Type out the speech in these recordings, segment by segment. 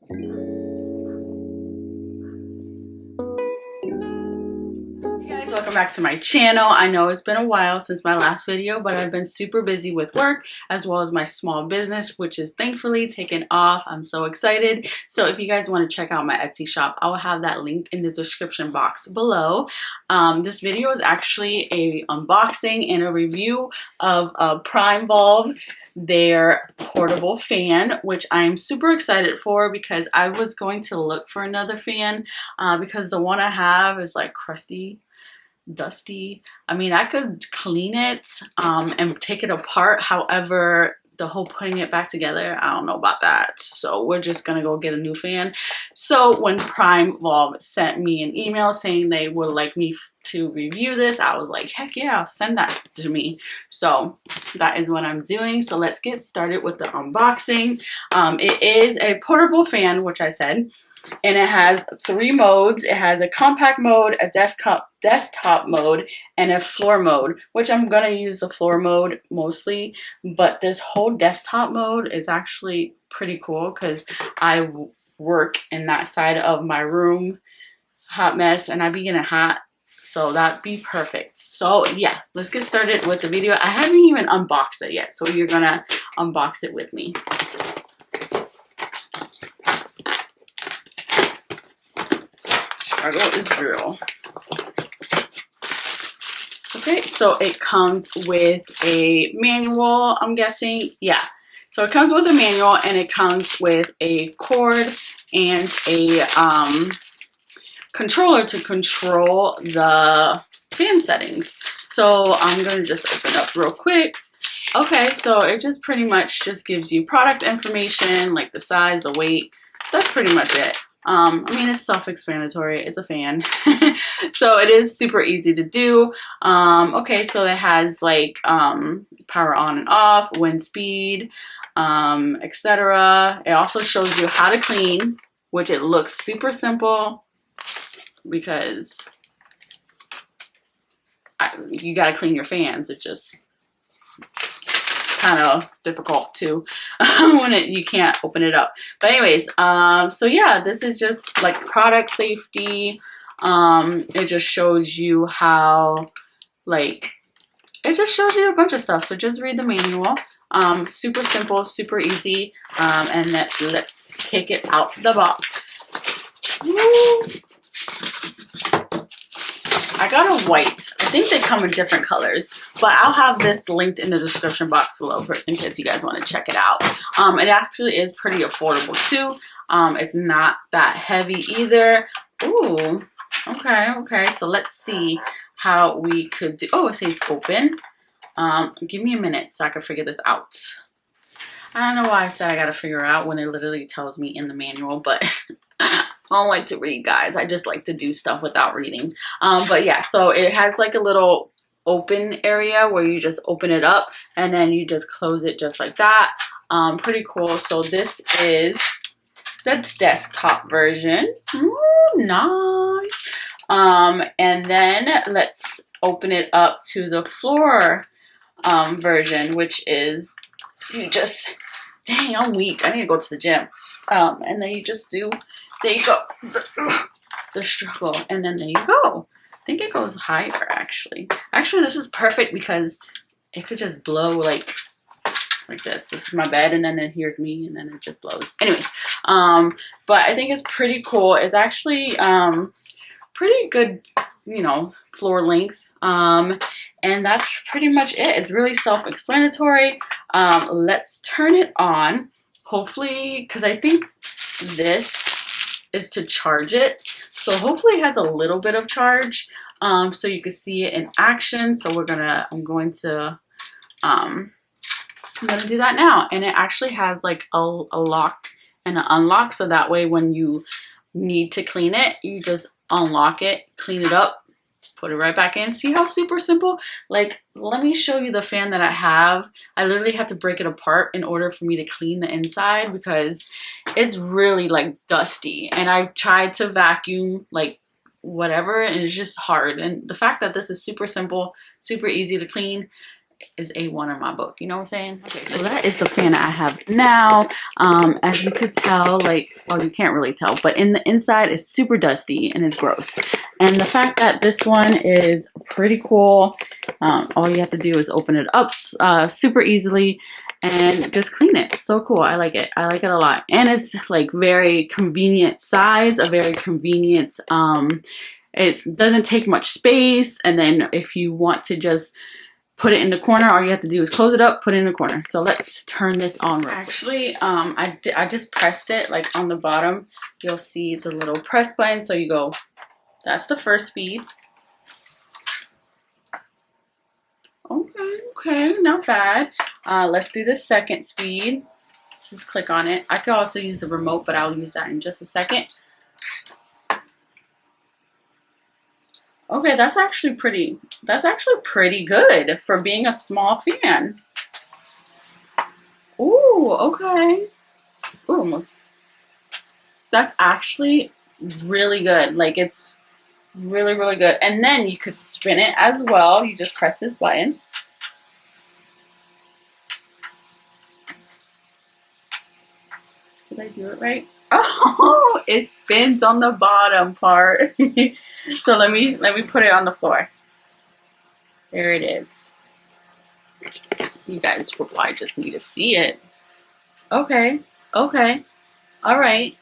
Guys, welcome back to my channel. I know it's been a while since my last video, but I've been super busy with work as well as my small business, which is thankfully taken off. I'm so excited. So if you guys want to check out my Etsy shop, I will have that linked in the description box below. This video is actually a unboxing and a review of a Primevolve, their portable fan, which I'm super excited for because I was going to look for another fan because the one I have is like crusty, dusty. I mean, I could clean it and take it apart. However, the whole putting it back together, I don't know about that. So we're just gonna go get a new fan. So when Primevolve sent me an email saying they would like me to review this, I was like, heck yeah, send that to me. So that is what I'm doing. So let's get started with the unboxing. It is a portable fan, which I said, and it has 3 modes. It has a compact mode, a desktop mode, and a floor mode, which I'm gonna use the floor mode mostly, but this whole desktop mode is actually pretty cool because I work in that side of my room, hot mess, and I be getting hot, so that'd be perfect. So yeah, let's get started with the video. I haven't even unboxed it yet, so you're gonna unbox it with me. Struggle is real. Okay, so it comes with a manual, I'm guessing. Yeah, so it comes with a manual and it comes with a cord and a controller to control the fan settings. So I'm gonna just open up real quick. Okay, so it just pretty much just gives you product information, like the size, the weight. That's pretty much it. I mean, it's self-explanatory. It's a fan. So it is super easy to do. Okay, so it has like power on and off, wind speed, etc. It also shows you how to clean, which it looks super simple because you got to clean your fans. It's just kind of difficult to when you can't open it up. But anyways, so yeah, this is just like product safety. It just shows you how, like, it just shows you a bunch of stuff. So just read the manual. Super simple, super easy. And let's take it out the box. Woo! I got a white. I think they come in different colors, but I'll have this linked in the description box below in case you guys want to check it out. It actually is pretty affordable too. It's not that heavy either. Ooh, okay. So let's see how we could do. Oh, it says open. Give me a minute so I can figure this out. I don't know why I said I got to figure out when it literally tells me in the manual, but I don't like to read, guys. I just like to do stuff without reading. But yeah, so it has like a little open area where you just open it up and then you just close it just like that. Pretty cool. So this is the desktop version. Ooh, nice. And then let's open it up to the floor version, which is you just, dang, I'm weak. I need to go to the gym. And then you just do, there you go, the struggle, and then there you go. I think it goes higher, actually. Actually, this is perfect because it could just blow like this. This is my bed, and then here's me, and then it just blows. Anyways, but I think it's pretty cool. It's actually pretty good, you know, floor length. And that's pretty much it. It's really self-explanatory. Let's turn it on. Hopefully, because I think this is to charge it, so hopefully it has a little bit of charge, so you can see it in action. So I'm going to do that now, and it actually has like a lock and an unlock, so that way when you need to clean it, you just unlock it, clean it up, put it right back in. See how super simple? Like, let me show you the fan that I have. I literally have to break it apart in order for me to clean the inside because it's really like dusty, and I've tried to vacuum like whatever, and it's just hard. And the fact that this is super simple, super easy to clean, is A1 in my book, you know what I'm saying? Okay, so that is the fan I have now. As you could tell, like, well, you can't really tell, but in the inside is super dusty and it's gross. And the fact that this one is pretty cool, all you have to do is open it up super easily and just clean it. So cool. I like it. I like it a lot. And it's like very convenient size, a very convenient, it doesn't take much space. And then if you want to just put it in the corner, all you have to do is close it up, put it in the corner. So let's turn this on. Actually, I just pressed it like on the bottom. You'll see the little press button. So you go, that's the first speed. Okay, not bad. Let's do the second speed. Just click on it. I could also use the remote, but I'll use that in just a second. Okay, that's actually pretty good for being a small fan. Ooh, okay. Ooh, almost. That's actually really good. Like, it's really, really good. And then you could spin it as well. You just press this button. Did I do it right? Oh, it spins on the bottom part. So let me put it on the floor. There it is. You guys will probably just need to see it. Okay. All right.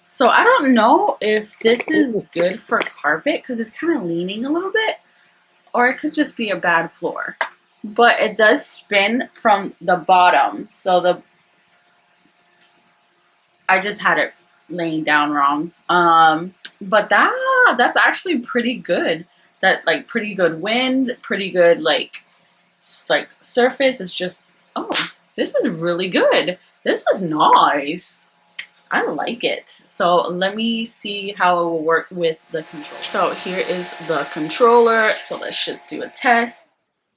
So I don't know if this is good for carpet because it's kind of leaning a little bit, or it could just be a bad floor. But it does spin from the bottom, so I just had it laying down wrong. But that's actually pretty good. That, like, pretty good wind, pretty good like surface. It's just, oh, this is really good. This is nice. I like it. So let me see how it will work with the controller. So here is the controller. So let's just do a test.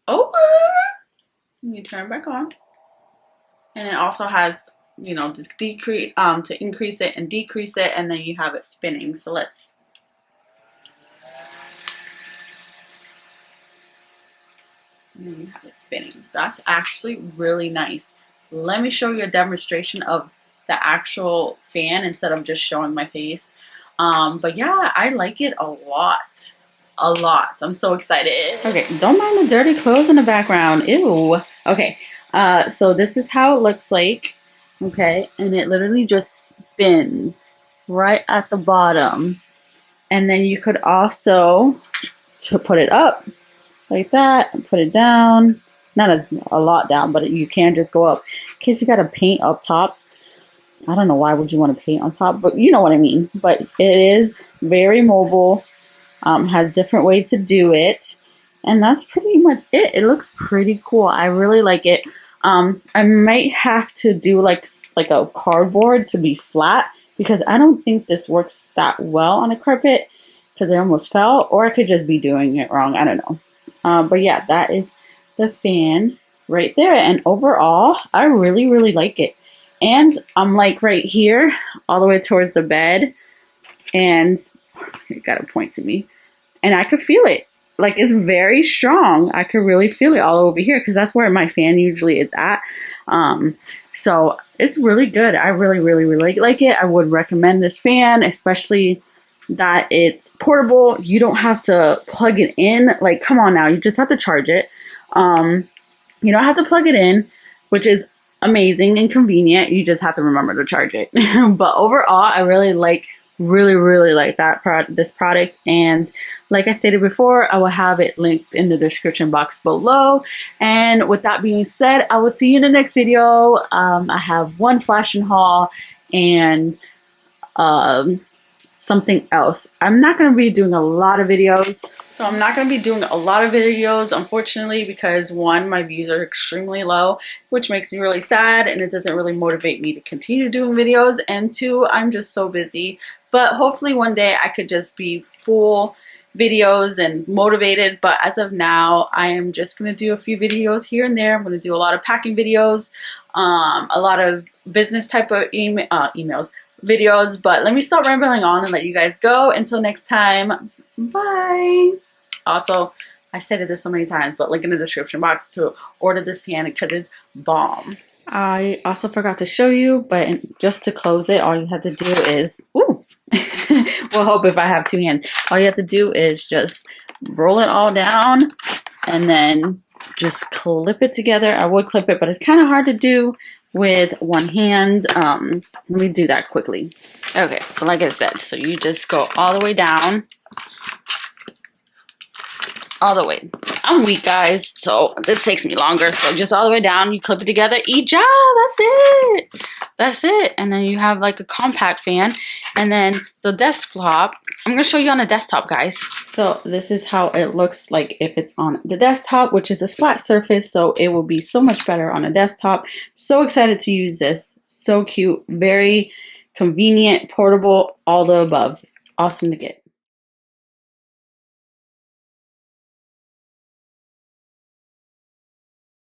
Okay. You turn it back on. And it also has, you know, this decrease to increase it and decrease it, and then you have it spinning. So let's. And then you have it spinning. That's actually really nice. Let me show you a demonstration of the actual fan instead of just showing my face. But yeah, I like it a lot. I'm so excited. Okay, don't mind the dirty clothes in the background. Ew. Okay, so this is how it looks like. Okay, and it literally just spins right at the bottom. And then you could also to put it up like that and put it down. Not as a lot down, but you can just go up. In case you got to paint up top. I don't know why would you want to paint on top, but you know what I mean. But it is very mobile. Has different ways to do it, and that's pretty much it. It looks pretty cool. I really like it. I might have to do like a cardboard to be flat because I don't think this works that well on a carpet because it almost fell, or I could just be doing it wrong. I don't know. But yeah, that is the fan right there, and overall, I really like it. And I'm like right here, all the way towards the bed, and you gotta point to me, and I could feel it. Like, it's very strong. I could really feel it all over here because that's where my fan usually is at. So it's really good. I really like it. I would recommend this fan, especially that it's portable. You don't have to plug it in. Like, come on now, you just have to charge it. You don't have to plug it in, which is amazing and convenient. You just have to remember to charge it. But overall, I really like this product, and like I stated before, I will have it linked in the description box below. And with that being said, I will see you in the next video. I have one fashion haul and something else. I'm not going to be doing a lot of videos. So I'm not going to be doing a lot of videos, unfortunately, because one, my views are extremely low, which makes me really sad, and it doesn't really motivate me to continue doing videos. And two, I'm just so busy. But hopefully one day I could just be full videos and motivated. But as of now, I am just going to do a few videos here and there. I'm going to do a lot of packing videos, a lot of business type of emails, videos. But let me stop rambling on and let you guys go. Until next time, bye. Also, I said this so many times, but link in the description box to order this fan because it's bomb. I also forgot to show you, but just to close it, all you have to do is, ooh, we'll hope if I have two hands. All you have to do is just roll it all down and then just clip it together. I would clip it, but it's kind of hard to do with one hand. Let me do that quickly. Okay, so like I said, so you just go all the way down. All the way. I'm weak, guys, so this takes me longer. So just all the way down, you clip it together, Ija, that's it. That's it. And then you have like a compact fan. And then the desktop, I'm going to show you on the desktop, guys. So this is how it looks like if it's on the desktop, which is a flat surface. So it will be so much better on a desktop. So excited to use this. So cute, very convenient, portable, all the above. Awesome to get.